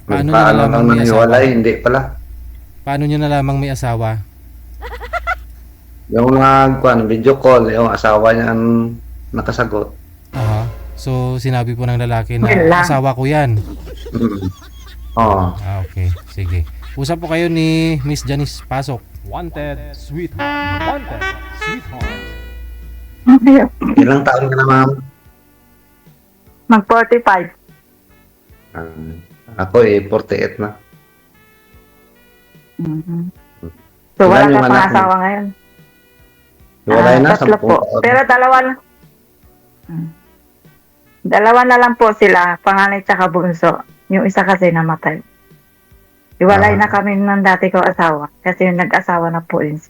Paano nyo Paano nalamang lang may asawa? nanghiwalay, hindi pala. Paano nyo nalamang may asawa? Yung video call, yung asawa niya ang nakasagot. Aha. So, sinabi po ng lalaki Yun na lang. asawa ko yan. Mm. Oo. Okay. Sige. Usap po kayo ni Miss Janice. Pasok. Wanted, sweetheart. Wanted, sweetheart. Ilang taon ka na, ma'am? Mag-45. Ako 48 na. Mhm. So, wala Ilan yung ka pang anak mo? asawa ngayon? Hiwalay na, 3 po. 10 taon. Pero dalawa na lang po sila, panganay tsaka bunso. Yung isa kasi namatay. Iwalay na kami ng dati ko asawa. Kasi yung nag-asawa na po yun.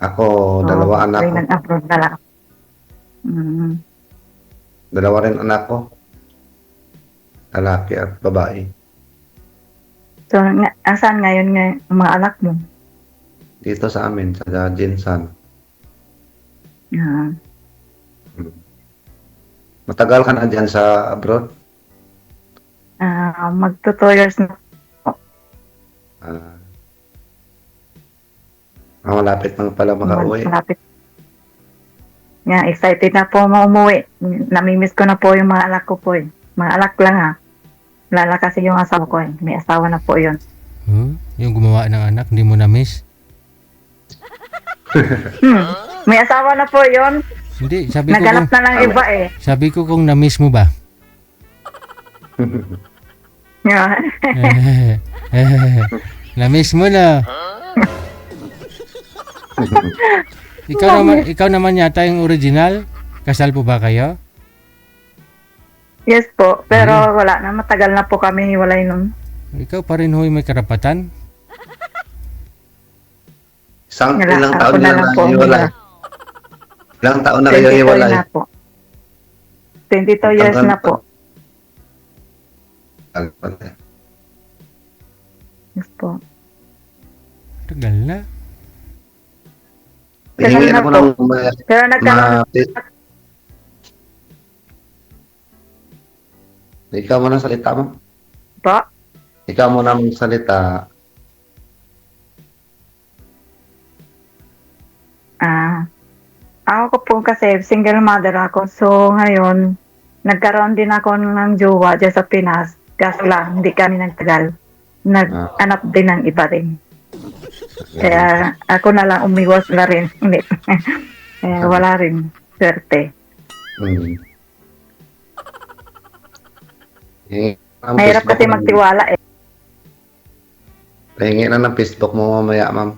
Ako, dalawa anak May ko. nag-abroad na lang. Mhm. Dalawa rin anak ko. Lalaki at babae. So, asan ngayon ang mga anak mo? Dito sa amin, sa Jinsan. Ah. Matagal ka na dyan sa abroad? Magto 2 years na. Malapit lang pala makauwi. Malapit. Yeah, excited na po umuwi. Namimiss ko na po yung mga anak ko po eh. Mga anak lang ha. Lala kasi yung asawa ko eh. May asawa na po yun. Yung gumawa ng anak, hindi mo na-miss? May asawa na po yun. Hindi, sabi ko Naganap kung, na lang iba eh. sabi ko kung na-miss mo ba? Yeah. Na-miss mo na. Ikaw naman yata yung original. Kasal po ba kayo? Yes po. Pero wala na. Matagal na po kami hiwalay nun. Ikaw pa rin ho'y may karapatan. Ilang Ako taon na na lang po. hiwalay? Ilang taon na kayo 22 hiwalay? na po. 22 years na po. Yes po. Tagal na. Hingin na ako po. ng Pero nagkaroon. Ikaw mo na salita mo. Po? Ikaw mo na magsalita. Ako ko po kasi single mother ako. So ngayon, nagkaroon din ako ng jowa dyan sa Pinas. Kaso lang, hindi kami nagtagal. Nag-anap din ng iba rin. Kaya ako na lang umiwas na rin. Hindi. Kaya wala rin. Swerte. Mahirap kasi magtiwala eh. Pahingi na ng Facebook mo mamaya, ma'am.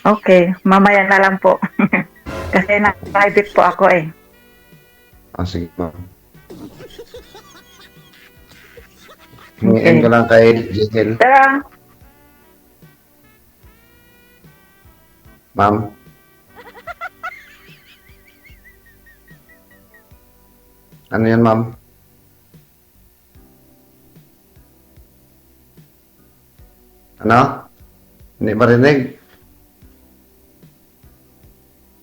Okay, mamaya na lang po. Kasi na-private po ako eh. Sige, ma'am. Hingin ko lang kay Jill. Pero, Ma'am. Ano yan, ma'am? Ano? Hindi marinig.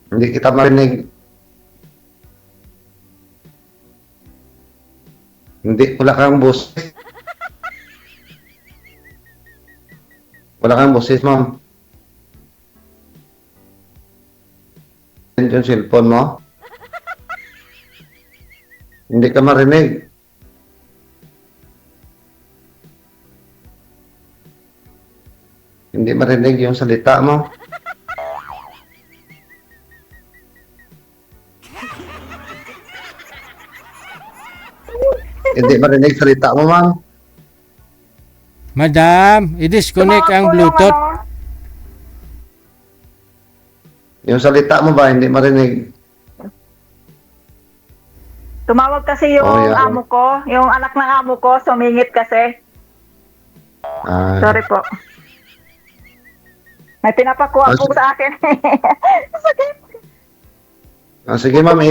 Hindi kita marinig. Hindi, wala kang boses. Wala kang boses, ma'am. Yan yung cellphone mo. Hindi ka marinig. Hindi marinig yung salita mo. Hindi marinig salita mo, ma'am. Madam, i-disconnect ang Bluetooth. Yung salita mo ba, hindi marinig. tumawag kasi yung amo ko, yung anak ng amo ko, sumingit kasi. Sorry po. May pinapakuha po sa akin. Sakit. Sige, ma'am,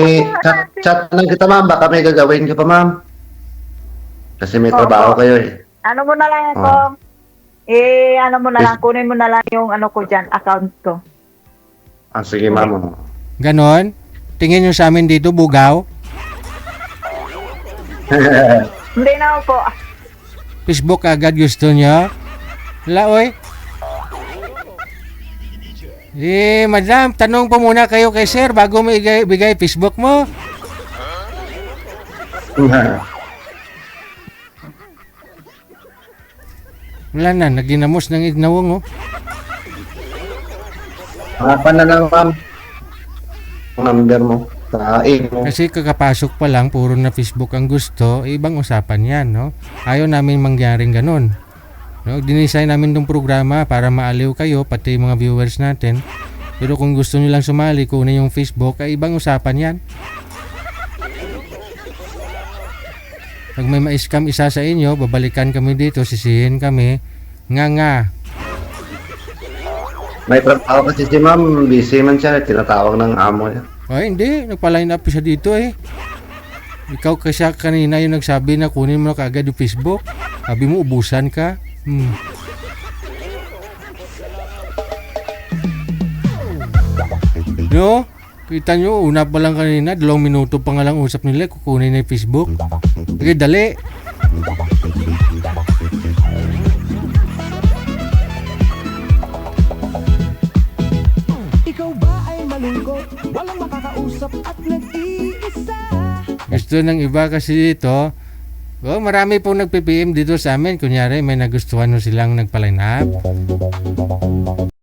chat lang kita, ma'am. Baka may gagawin ka pa, ma'am. Kasi may trabaho kayo eh. Ano mo na lang ako? Ano mo na lang, kunin mo na lang yung ano ko dyan, account ko. Sige, ma'am. Ganon? Tingin nyo sa amin dito, bugaw? Hindi na po. Facebook agad gusto niyo? Wala, oy. Madam, tanong po muna kayo kay sir bago mo bigay Facebook mo. Wala na, naginamos ng ignawong, oh. Apa na lang, ma'am. Number mo. Sa mo. Kasi kakapasok pa lang, puro na Facebook ang gusto, ibang usapan yan, no? Ayaw namin mangyaring ganun. No? Dinesign namin tong programa para maaliw kayo, pati mga viewers natin. Pero kung gusto nyo lang sumali, kunin yung Facebook, ay ibang usapan yan. Pag may ma-scam isa sa inyo, babalikan kami dito, sisihin kami, nga. May trabaho kasi si ma'am, busy man siya, tinatawag ng amo niya. Ay, hindi. Nagpa-line up siya dito eh. Ikaw kasi kanina yung nagsabi na kunin mo na kaagad yung Facebook. Sabi mo, ubusan ka. No? Kita nyo, una pa lang kanina, 2 minuto pa nga lang usap nila, kukunin na yung Facebook. Sige, dali. Ikaw ba ay malungkot? Walang makakausap at nag-iisa. Gusto ng iba kasi dito, marami pong nagpi-PM dito sa amin. Kunyari, may nagustuhan mo silang nagpa-line up.